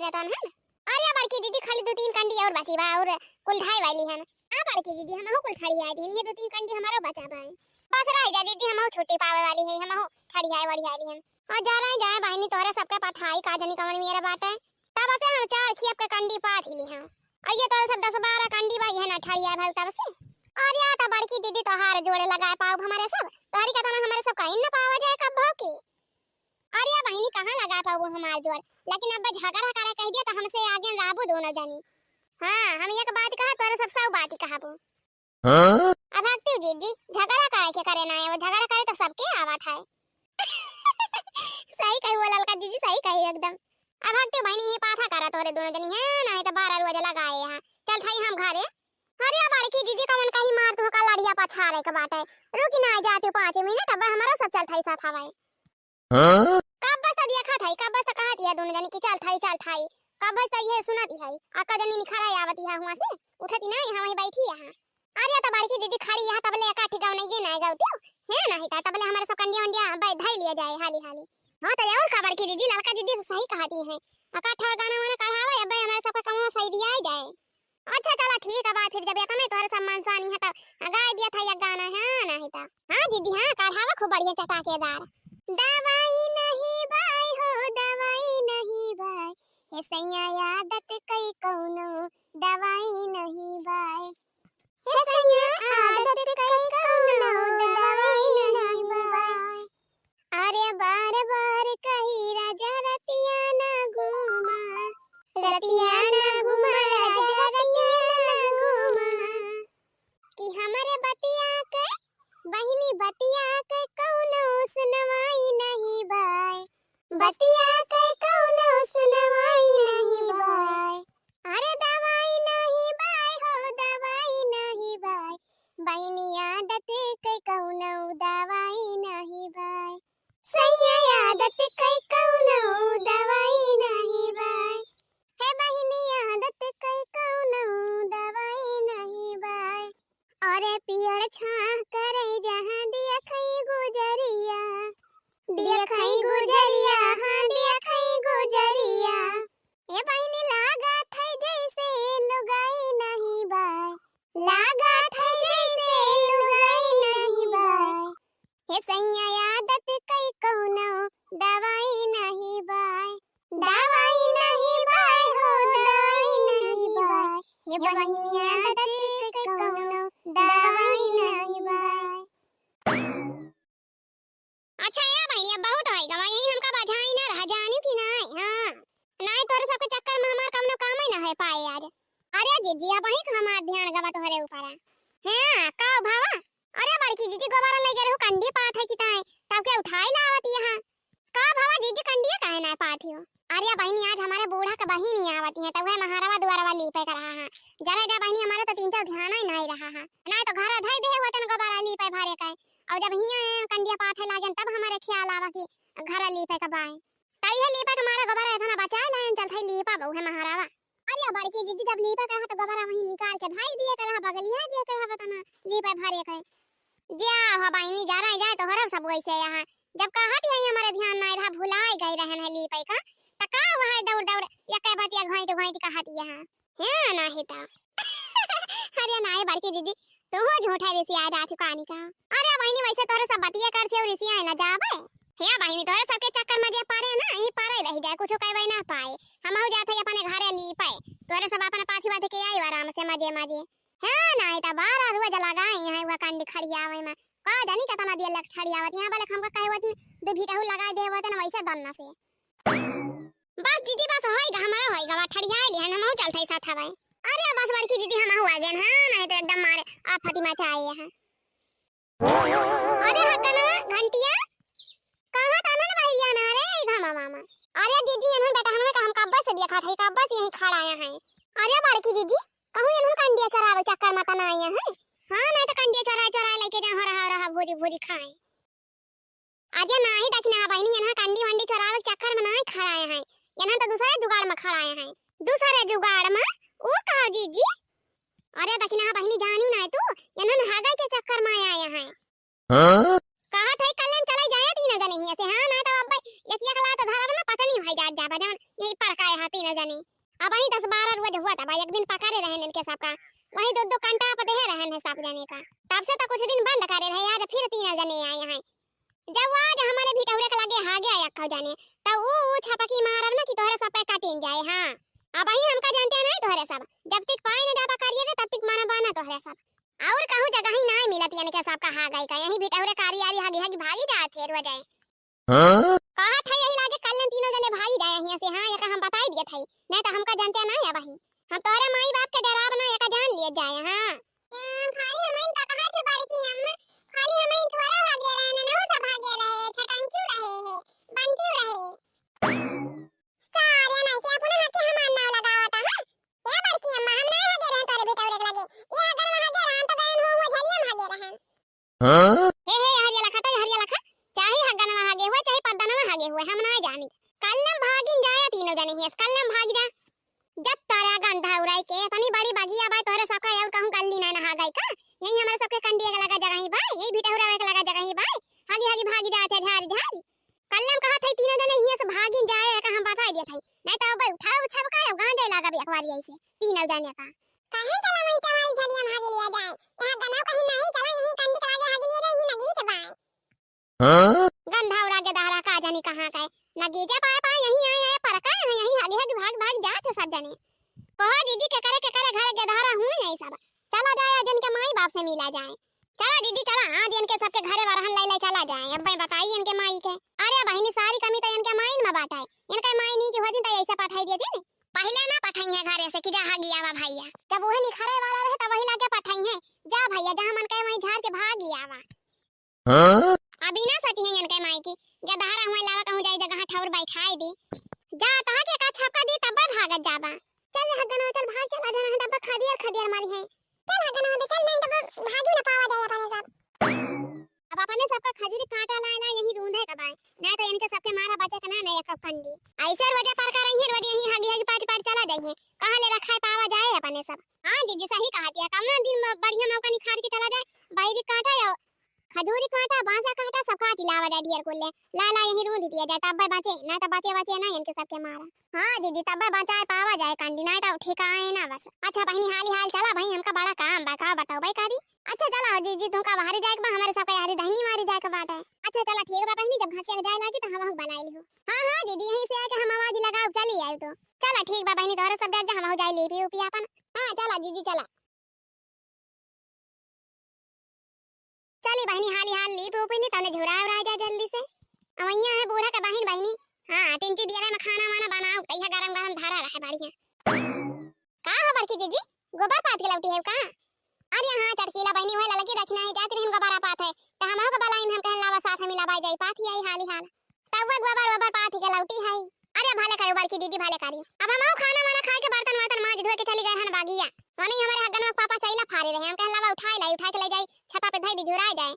ना तो है। अरे बड़की दीदी खाली 2-3 कंडी और बची बा और कुल ढाई वाली है। हां बड़की दीदी हम हो कुल थारी आई थी, ये 2-3 कंडी हमारा बचा बा है। बस रह जा दीदी हम हो छोटी पावे वाली है, हम हो थारी आई वाली आई है। हां जा रहे जाए बहनी तोरे सबके पठाई का जनी कमर मेरा बात है। तब से हम चार खियप के कंडी पात ही हां। और ये तोरे सब 10-12 कंडी भाई है ना थारी आई भाई तब से। और या तो बड़की दीदी तो हार जोड़े लगाए पाव हमारे सब। तोहरी का तो हमारे सब कहीं ना पावा जाए कब भौकी। अरे या बहनी कहां लगा पाऊ हमार जोड़, लेकिन अब झगड़ा करा कह दिया तो हमसे आगे राबू दोनों जानी। हां हम एक बात कहा तोरे सब सब बात ही कहबो। हां अब हकती जीजी झगड़ा करे के करे ना है, वो झगड़ा करे तो सबके आवत है। सही कही वो ललका जीजी सही कही एकदम। अब हकती बहनी ही पाथा करा तोरे दोनों जनी है नहीं तो 12 रोज लगाए हां। चल थाई हम घरे। अरे या बड़की जीजी कवन कही मार तू का लड़िया पछारे के बाटे। रुकी ना जाते 5 मिनट अब हमारा सब चल थाई साथ हवाए। हां कब बस देखा था कब बस कहा दिया दोनों जनी की चल थाई कब बस ये सुनाती है आका जनी निखरा आवती है हुआ से उठती ना यहां वहीं बैठी है। अरे तो बड़की दीदी खड़ी है तबले काठी गाव नहीं ना जाओ है नहीं था तबले हमारे सब कंडिया वंडिया धई लिया जाए हाली हाली। हां तो और का बड़की दीदी लड़का दीदी सही कहती है काठा गाना वाना कढ़ावा अब हमारे सब का काम सही दिया जाए। अच्छा चला ठीक है बात फिर जब एक नहीं तोहरे सम्मान सानी है तो गाय दिया था ये गाना है नहीं था। हां दीदी हां कढ़ावा खूब बढ़िया चटाकेदार। दवाई नहीं बाई हो दवाई नहीं बाई हे सैया आदत कई कौनो दवाई नहीं बाई हे सैया आदत कई कौनो दवाई नहीं बाई। अरे बार बार कही राजा रतिया ना घूमा राजा रतिया ना घूमा कि हमारे बतिया के बहिनी बतिया के कौनो सुनवाई नहीं बाई बतिया के कौनो सुनवाई नहीं बाई। अरे दवाई नहीं बाई हो दवाई नहीं बाई बहिनी आदत के कौनो दवाई नहीं बाई सैया आदत के कौनो दवाई नहीं बाई हे बहिनी आदत के कौनो दवाई नहीं बाई। अरे पियर छा करे जहां दिया खई गुजरिया हां दिया खई गुजरिया ये बहिनी लागा थे जैसे लुगाई नहीं बाई लागा थे जैसे लुगाई नहीं बाई हे सैया आदत कई कौनो दवाई नहीं बाई हो दवाई नहीं बाई हे बहिनी आदत कई कौनो दवाई नहीं बाई। अच्छा या भैया बहुत है गवा यही हमका बजाई ना रह जानी कि नहीं। हां नहीं तोरे सबके चक्कर में हमार काम ही ना है पाए आज। अरे जीजी अब ही हमार ध्यान गवा तोहरे ऊपर है। हां का भावा अरे बड़की जीजी गोबारा ले गए हो कंडी पात है कि ताई तब के उठाई लावत यहां का भावा जीजी कंडी काहे ना पात हो। अरे बहनी आज हमारे बूढ़ा का बहिनी आवती है तब है महारावा द्वारा वाली पे कर रहा है जरा जा बहनी हमारा तो 3-4 ध्यान ही नहीं रहा है ना तो घर धई दे वतन गोबारा ली पे भरे का और जब हिया कंडिया पाथे लागन तब हमारे ख्याल आवा कि घर ली पे कबाए ताई है ली पे हमारा गोबारा इतना बचाए लाइन चल थई ली पे बहु है महारावा। अरे बड़की जीजी जब ली पे कहा तो गोबारा वहीं निकाल के भाई दिए कर बगलिया दिए कर बतना ली पे भरे का जा हो बहनी जा रहा जाए तो हर सब वैसे यहां जब कहत है हमारे ध्यान नहीं रहा भुलाए गए रहन है ली पे का तका वहां दौड़ या कह बतिया घोई कहत यहां है ना हिता। अरे ना बड़की जीजी तो हो झूठा ऋषि आ रात कहानी का। अरे बहनी वैसे तोरे सब बतिया कर से ऋषि आइला जाबे हे बहनी तोरे सबके चक्कर में जे पारे ना ही पारे रह जाए कुछ कहबै ना पाए हम हो जाथे अपने घरे ली पाए तोरे सब अपने पाछी बात के आई आराम से मजे है ना इता 12 रोज लगाई है वो कंडी खड़ियावे में का जानी कतना दिया लग खड़ियावत यहां वाले हमका कहवत दो भीटाहु लगा देवत ना वैसे दन्ना से बस जीजी बस होई हमारा होई गवा ठड़िया ले हम हो चलथई साथ हवाई। अरे बस बड़की जीजी हम हुआ गन हां नहीं तो एकदम मारे आप फतिमा चाहिए है। अरे हकना घंटिया कहां ताना ना भैया ना रे घमा मामा। अरे जीजी एनहु बेटा हम काम का बस देखा था का बस यहीं खड़ा आया है। अरे बड़की जीजी कहूं एनहु कंडिया चरावे चक्कर मत ना आया है। हां नहीं तो कंडिया चरा लेके जा हो रहा भोजी खाए आगे ना ही देखना बहनी यहां कंडी वंडी चरावे चक्कर में ना खड़ा आया है यहां तो दूसरे जुगाड़ में खड़ा आया है दूसरे जुगाड़ में ओ कहा जीजी। अरे देखना बहनी जानी ना तू यहां नहागा के चक्कर में आया है। हां कहा थे कल्याण चले जाए तीनों जने ही से हां ना तो अब एक कला तो धरा ना पता नहीं भाई जात जा बजा यही पड़काए हाथी न जाने। अब वही 10-12 रोज हुआ था भाई, एक दिन पकारे रहे इनके सबका, वही 2-2 घंटा पर दे रहे हैं सब जाने का। तब से तो कुछ दिन बंद करे रहे, आज फिर 3 जने आए हैं। जब वो आज हमारे भिटौरे के लगे हागे आया खा जाने, तो वो छपकी मारब ना कि तोहरे सब पे कटिन जाए। हां अब ही हमका जानते नहीं तोहरे सब, जब तक पाई न जाबा करिए तब तक माना बाना तोहरे सब। और कहूं जगह ही नहीं मिलत यानी के सब का हागई का, यही भिटौरे कारी आरी हागी हागी भागी जात थे रोज आए। हां कहा था यही लागे कल 3 जने भागी जाए यहां से। हां ये हम बताई दिए थे, नहीं तो हमका जानते नहीं अब ही हम तोहरे माई बाप के डराव ना एक जान लिए जाए। हां खाली हमें तो कहा से बारी की हम खाली हमें थोड़ा भागे रहे ना ना सब भागे रहे, छटन क्यों रहे है बन क्यों रहे सारे नहीं के अपने हाथ के हमार नाव लगावा था। हां ये बार की अम्मा हम नहीं भागे रहे तोरे बेटा उड़े लगे, ये अगर वहां भागे रहे तो गए हो झलिया भागे रहे। हां हे हरिया लखा तो हरिया लखा चाहे हगन में भागे हुए चाहे पद्दन में भागे हुए हम नहीं जानी। कल्लम भागिन जाया 3 जने ही कल्लम भाग जा, जब तारा गंधा उड़ाई के तनी बड़ी बगिया बाय तोरे सबका और कहूं गल्ली ना नहा गई का, यही हमारे सबके कंडिया के लगा जगह ही बाय, यही भिटौरा के लगा जगह ही बाय, हागी हागी भागी जाते झारी झारी। कल्लम कहा थे 3 जने हिया से भागिन जाए का हम बता दिए थे, नहीं तो भाई उठाओ छपका गांजे लगा भी अखबारी ऐसे 3 जने का कहे चला मैं तवारी झलिया भाग लिया जाए, यहां गना कहीं नहीं चला यही कंडी के आगे हागी ले रही नगी चबाए। हां गंधा उड़ा के दहरा का जानी कहां का नगी जे पाए पाए यही आए पर का यही हागी हागी भाग भाग जाते सब जने। कहा जीजी के करे घर के धारा हूं यही सब चला जाए जन के माई बाप से मिला जाए। चला जीजी चला आज इनके सबके घरे बरहन ले ले चला जाए। अब भाई बताइए इनके माई के, अरे बहनी सारी कमी तो इनके माई में बाटाए, इनके माई नहीं की होती तो ऐसे पठाई देते ने, पहले ना पठाई है घरे से कि जा हागी आवा भैया, जब वही निखरे वाला रहे तब वही लाके पठाई है जा भैया जहां मन कहे वहीं झाड़ के भागी आवा। हां अभी ना सती है इनके माई की गधारा हुए लावा कहूं जाई जगह ठौर बैठाई दी जा तहा के का छपका दी तब भागत जाबा। चल हगना चल भाग चला जाना डब्बा खदियर मारी है, चल हगना दे चल नहीं तो भाजू ना पावा जाए अपने सब। अब अपने सबका खजूरी कांटा लाए यही रूंढे कबाए, नहीं तो इनके सबके मारा बचे का ना एक कंडी ऐसे रोजे पर कर रही है रोज यही हागी हागी पाटी चला जाई है कहां ले रखा है पावा जाए अपने सब। हां जीजी सही कहती है, कम ना दिन बढ़िया मौका निखार के चला जाए, बाई कांटा या खजूरी कांटा बांसा कांटा सब काट लावा डैडियर को ले ला यही रूंढ दिया जाए तब बचे ना तो बचे ना इनके सबके मारा। हां जीजी तब बचाए पावा जाए कंडी ना तो ठिकाए ना बस। अच्छा बहनी हाल चला भाई हमका बड़ा काम बा का बताओ भाई कारी। अच्छा चला जीजी तुमका बाहर जाए बा हमारे सब यारी दहनी मारी जाए के बात है। अच्छा चला ठीक बा बहनी जब घासिया जाए लागी तो हम बनाई ली हो। हां जीजी यहीं से आके हम आवाज लगाओ चली आई तो चला ठीक बा बहनी तोरे सब जा हम हो जाए ले पी अपन। हां चला जीजी चला चली बहनी हाल ली ऊपनी तने झुरा जाए जल्दी से। अवैया है बूढ़ा का बहनी। हां तिनची दिया में खाना वाना बनाओ तैया गरम धारा रहे बढ़िया। का हो बड़की जीजी गोबर पात के लौटी है का? अरे हां चटकीला बहनी होय लगी रखना है जात रही गोबर पात है त हमहु के बलाइन हम कहला वा साथ मिला बाई जाई पात ही आई हाल तब गोबर पात के लौटी है। अरे भाले करो बड़की दीदी भाले करी। अब हमहु खाना वाना खाए के बर्तन वर्तन माज धोए के चली गए हन बागिया वनी हमारे हगन में पापा चैला फारे रहे हम कहला वा उठा के ले जाई छता पे धई दी झुरा जाए।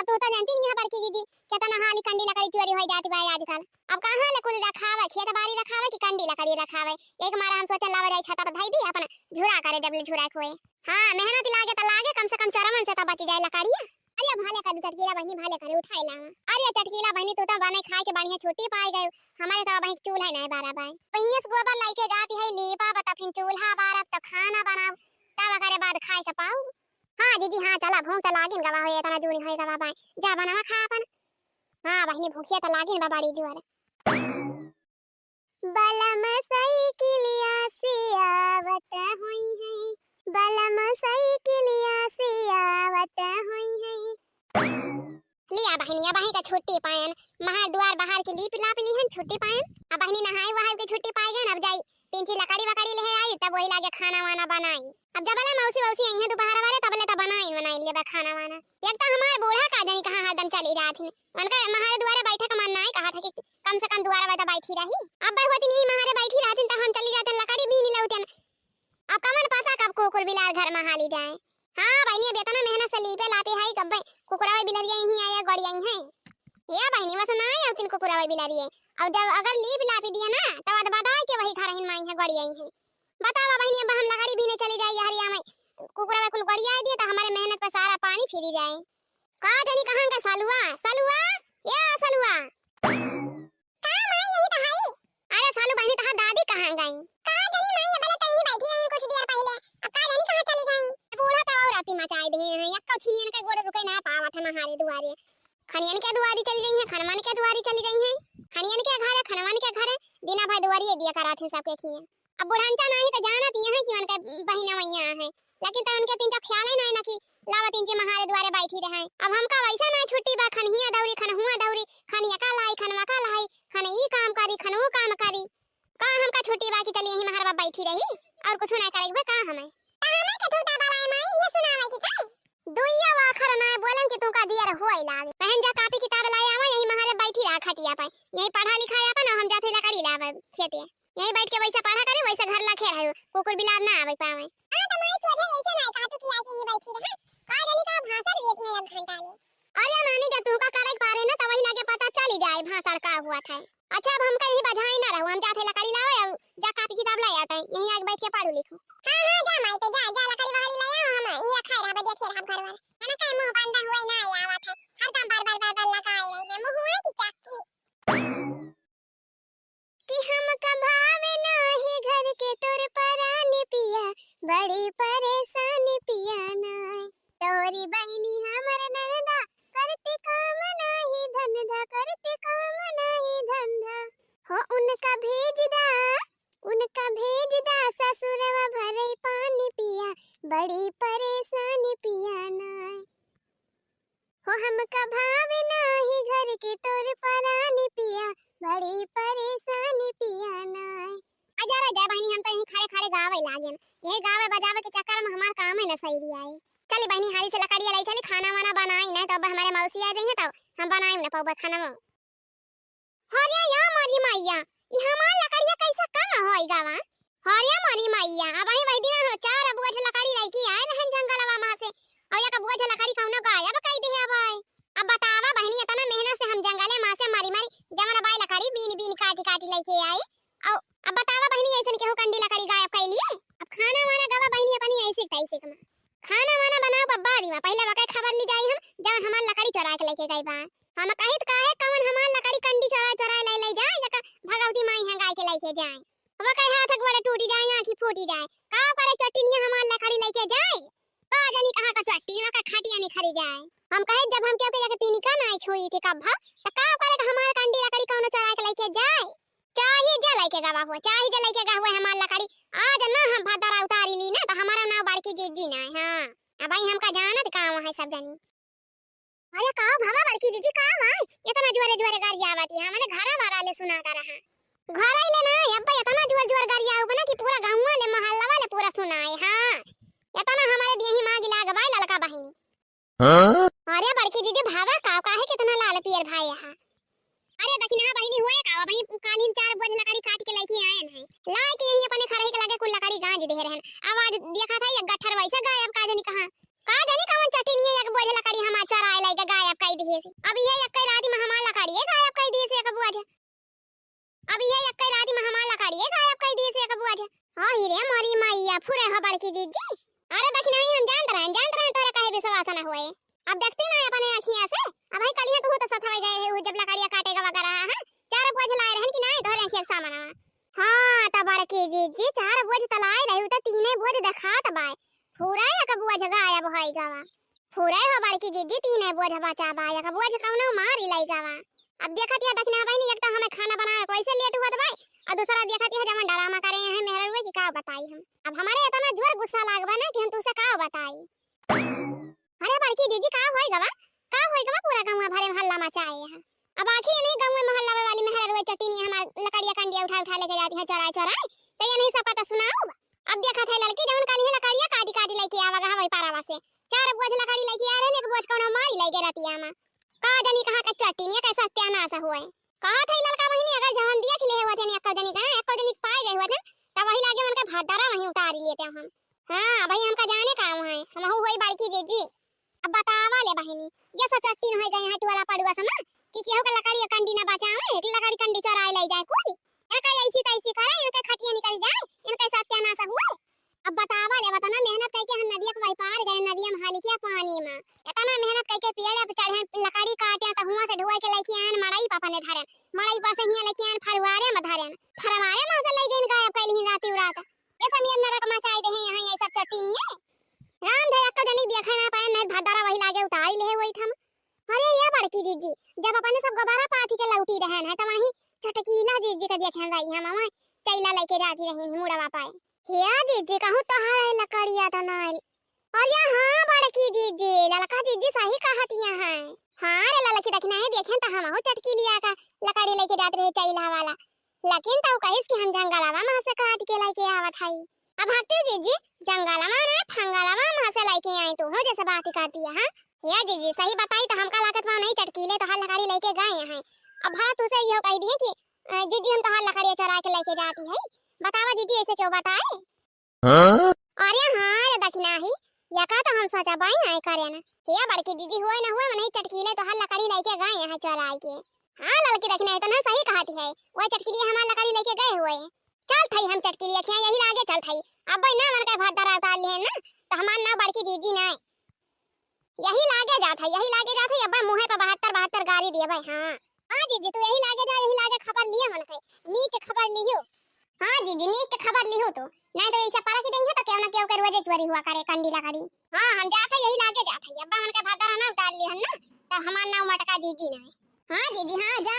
अब तो जानती नहीं है बड़की दीदी कितना हाली कंडी लकड़ी चोरी हो जाती भाई आजकल। अब कहां ले कुल रखावे खेत बाड़ी रखावे कि कंडी लकड़ी रखावे एक मारा हम सोचन लावा जाई छता पे धई दी अपन झुरा करे जब ले झुरा खोए। हां मेहनत लागे त लागे कम से कम चरमन से त बच जाए लकड़िया। अरे भाले कर चटकीला बहनी भाले करे उठाई ला। अरे चटकीला बहनी तू तो बने खाए के बढ़िया छुट्टी पाई गए हमारे तो वही चूल्हा नहीं बारा बाई पहिए से गोबर लाके जाती है लीपा बता फिर चूल्हा बारा तो खाना बनाओ तब करे बाद खाए के पाऊ। हां जीजी हां चला भूख त लागिन गवा होए तना जूनी होए गवा बाई जा बनावा खा अपन। हां बहनी भूखिया त लागिन बा बाड़ी जुआर बलम साइकिलिया से आवत होई है बलम साइकिलिया से आवत होई है। लिया बहनिया बही का छुट्टी पायन महा द्वार बाहर के लीप लाप लीहन छुट्टी पायन। अब बहनी नहाई वहाई के छुट्टी पाई गए अब जाई पिंची लकड़ी वकड़ी ले आई तब वही लागे खाना वाना बनाई। अब जब वाला मौसी वौसी आई है दोपहर वाले तब ले तब बनाई ले खाना वाना। एक तो हमार बूढ़ा का जानी कहां हरदम चली रात में उनका महारे द्वारा बैठे का मन नहीं कहा था कि कम से कम द्वारा बैठा बैठी रही। अब होती नहीं महारे बैठी रहती तो हम चली जाते लकड़ी भी नहीं लौटन। अब कमन पता कब कुकुर बिलार घर में हाली जाए। हां बहनी अब इतना मेहनत से लीपे लापे है कब कुकुरा बिलारिया यहीं आया गड़ी आई है ये बहनी वस ना आई तीन कुकुरा बिलारिया। अब जब अगर लीप लापी दिया ना तब बता के वही घर हिन माई है गड़ी आई है। बतावा बहनी अब हम लकड़ी भी नहीं चली जाए हरिया में कुकुरा कुल गड़ी आई दिए तो हमारे मेहनत पे सारा पानी फिरी जाए। का जानी कहां का सालुआ या सालुआ का माई यही तो है। अरे सालू बहनी तहां दादी खनियन के दुआरी चली गई हैं, खनमन के दुआरी चली गई हैं। खनियन के घर है, खनमन के घर है, दिना भर दुआरी दिया करात है सबके खिए। अब बुढ़ांचा नहीं तो जाना दिए हैं कि उनके बहिना वैया है, लेकिन त उनके तीन ख्याल नहीं ना कि लावत इंचे महारे द्वारे बैठी रहे। अब हमका वैसा ना छुट्टी बा, खनहिया दौरी खनहुआ दौरी, खनिया का लाई खनवा का लाई, खन ई काम करी खन वो काम करी। का हमका छुट्टी बा कि चली यही महारवा बैठी रही और कुछ ना करेगी का हमें के ठूटा बाला माई ये सुनावे की का दुइया वाखर ना बोलन कि तुमका दियर होई लागे। बहन जा कापी किताब लाए आवा यही महारे बैठी रहा खटिया पर, यही पढ़ा लिखा या ना हम जाते लकड़ी लावे खेते, यही बैठ के वैसे पढ़ा करे वैसे घर ला खेल है, कुकुर बिलार ना आवे पावे। हां त मैं सोचे ऐसे ना का तू किया कि ये बैठी रहा का जानी का भाषण देत में 1 घंटा ले। अरे नानी जब तुमका करे पारे ना त वही लागे पता चली जाए भाषण का हुआ था। अच्छा अब हम कहीं बजाई ना रहू, हम जाते लकड़ी लावे और जा कापी किताब ले आते हैं, यहीं आके बैठ के पढ़ू लिखू। हां हां जा माई पे जा लकड़ी बहारी ले आओ, हम ये खाई रहा देखे रहा घर वाला है ना कहीं मुंह बंदा हुए ना आवत है, हर काम बार लगाए रही है मुंह हुए कि चाकी कि हम कभावे नाही घर के तोर परानी पिया, बड़ी परेशानी पिया ना तोरी बहिनी हमर नंदा करती काम नाही धंधा, करती काम नाही धंधा हो उनका भेज दा ससुरवा भरे पानी पिया, बड़ी परेशानी पिया ना हो हमका भावे नाही घर के तोर परानी पिया, बड़ी परेशानी पिया ना। आजा रे जय बहनी हम तो यहीं खड़े खड़े गावे लागे, यही गावे बजावे के चक्कर में हमार काम है ना सही दिया है। चली बहनी हाली से लकड़ी लाई चली, खाना वाना बनाई ना तब हमारे मौसी आ जाएंगे तब हम बनाई ना पाऊ खाना में। हरिया या मारी मैया ई हमार लकड़िया कैसे कम होई गावा, हरिया मारी मैया अब वही दिन हो 4 बुआ लकड़ी लाई की आए रहन जंगलवा में से और या का बुआ लकड़ी कौनो गायब कई दे है भाई। अब बतावा बहनी इतना मेहनत से हम जंगले में से मारी जमरा बाई लकड़ी बीन काटी लेके आई और अब बतावा बहनी ऐसे केहू कंडी लकड़ी गायब कर लिए। अब खाना वाना गावा बहनी अपनी ऐसे तैसे में खाना वाना बनाओ बब्बा दी में पहले वके खबर ली जाई हम जब हमार लकड़ी चुरा के लेके गई बा। हम कहित काहे कौन हमार लकड़ी कंडी चुरा ले जाए जका भगवती माई है गाय के लेके जाए, अब कहे हाथ गोड़ टूटी जाए आंखी फूटी जाए का करे चट्टिनिया हमार लकड़ी लेके जाए का जानी कहां का चट्टिनिया का खटिया नहीं खरी जाए। हम कहे जब हम के जाके पीनी का नहीं छोई थी कब भाव त का करे हमार कंडी लकड़ी कौन चुरा के लेके जाए, चाहे जा लेके गवा हो चाहे जा लेके गवा हुआ हमार लकड़ी आज ना हम भदरा उतारी ली ना तो हमारा नाम बड़की जीजी ना है। हां अब भाई हमका जानत काम है सब जानी। अरे का भावा बड़की जीजी का भाई इतना जोरे जोरे गाड़ी आवती है, हमने घर वाला ले सुना कर रहा घर आइले ना अब्बा इतना जोर जोर गाड़ी आउ बना कि पूरा गांव वाले मोहल्ला वाले पूरा सुनाए। हां इतना हमारे देही मां गिला गवाई ललका बहिनी। हां अरे बड़की जीजी भावा का काहे कितना लाल पियर भाई है। अरे दक्षिणा बहिनी हुए का भाई कालीन 4 बोझ लकड़ी काट के लेके आए हैं लाए के यही अपने खरही के लगे कुल लकड़ी गांज दे रहन। आवाज देखा था एक गठर वैसे गायब का जानी कहां का जानी कौन चटनी एक बोझ लकड़ी हम चराए लाए गायब कर दिए। अब ये एक रात में हमार लकड़ी गायब कर दिए से एक बोझ, अब ये एक रात में हमार लकड़ी गायब कर दिए से एक बोझ। हां रे मारी मैया फुरे हो बड़की जीजी। अरे दक्षिणा हम जानत रहे तोरे कहे विश्वास ना होए। अब देखती ना अपने आँखियां से अब भाई कल ही तू तो सथवाई गए है जब लकड़ियां काटेगा वगैरह है 4 बोझ लाए रहन कि नहीं धरे आँखियां सामने। हां त बड़की जीजी 4 बोझ तलाए रही त 3 बोझ दिखात बाय पूरा एक बोझ गायब होई गावा पूरा हो बड़की जीजी 3 बोझ बचा बाय एक बोझ कौनो मारी लाई गावा। अब देखत या दक्षिणा बहनी एक तो हमें खाना बनाए कैसे लेट हुआ भाई और दूसरा देखत है जब डरामा करे हैं मेहर हुए कि का बताई हम। अब हमारे इतना जोर गुस्सा लागबा ना कि हम तुसे का बताई। अरे बड़की जीजी का होई गवा पूरा गांव भरे हल्ला मचाए है। अब आखिर नहीं गांव में मोहल्ला वाली मेहर हुए चट्टिनी हमार लकड़ियां कंडिया उठा लेके जाती है चराए तो ये नहीं सब पता सुनाओ। अब देखा था लड़की जवन काली लकड़ियां काटी लेके आवा हवाई पारावा से 4 बोझ लकड़ी लेके आ रहे एक बोझ कोनो मारी लेके रतिया में का जानी कहां का चट्टिनी कैसा सत्यानाश हुआ कहा था लड़का बहिनी अगर जवन दिया खिले हुआ थे एक जनी पाए गए हुआ थे तब वही लागे उनका भदरा वहीं उतार लिए थे हम। हां भाई हमका जाने काम है हम होई बड़की जीजी। अब बतावा ले बहिनी ये सब चट्टी न हो गए हैं टोला पड़ुआ समा कि केहू के लकड़ी कंडी ना बचावे एक लकड़ी कंडी चराए ले जाए कोई एका ऐसी तैसी करे इनके खटिया निकल जाए इनके सत्यानाश हुए। अब बतावा ले बताना मेहनत करके हम नदिया के पार गए नदिया में हाली के पानी में इतना मेहनत करके पेड़ पे चढ़े लकड़ी काटे त हुआ से ढोए के लेके आन मड़ई पापा ने धरे मड़ई पास हिया लेके आन फरवारे में धरे फरवारे में से ले गए गायब कैली राती उरात ये समीर नरक मचाए दे यहां ये सब चट्टी नहीं राम धे एक जनी देखा ना पाए नहीं भदरा वही लागे उताई ले वही थम। अरे या बड़की जीजी चटकीला जीजी का देखन रही हम मामा चैला लेके जाती रही मुड़वा पाए हिया जीजी कहूं तो हाय लकड़िया तो नाल और या हां बड़की जीजी ललका जीजी सही कहतिया है हां रे ललकी देखना है देखें तो हम हो चटकीलिया का लकड़ी लेके जाते रहे चैला वाला लेकिन तो कहिस कि हम जंगलवा में से काट के लेके आवत हई अब भागते जीजी जंगलवा ना फंगलवा में से लेके आई तो हो जैसे बात करती है हां या जीजी सही बताई तो हमका लागत वहां नहीं चटकीले तो हर लकड़ी लेके गए हैं अब हाँ तुसे यो कह दिए कि जीजी हम तो हर लकड़ी चुरा के लेके जाती है बतावा जीजी ऐसे क्यों बताए हां अरे हां ये दखना ही या का तो हम सोचा बाई नहीं करे ना या बड़की जीजी हुए ना हुए नहीं चटकीले तो हर लकड़ी लेके गए हैं चुरा के हां लड़की देखना है तो ना सही कहती है वो चटकीली हमार लकड़ी लेके गए हुए हैं चल थई हम चटकीली रखे यही लागे चल थई अब भाई ना मन के भात दरा उतार लिए ना तो हमार ना बड़की जीजी ना यही लागे जात है अब मुंह पे 72 गाड़ी दिए भाई हां हां जीजी तू यही लागे खबर लिए मन के नीक खबर लियो हां जीजी नीक खबर लियो तो नहीं तो ऐसे पारा की नहीं है तो क्यों ना क्यों कर वजह चोरी हुआ करे कंडी लकड़ी हां हम जात है यही लागे जात है अब मन के भात दरा ना उतार लिए ना तो हमार ना मटका जीजी ना हां जीजी हां जा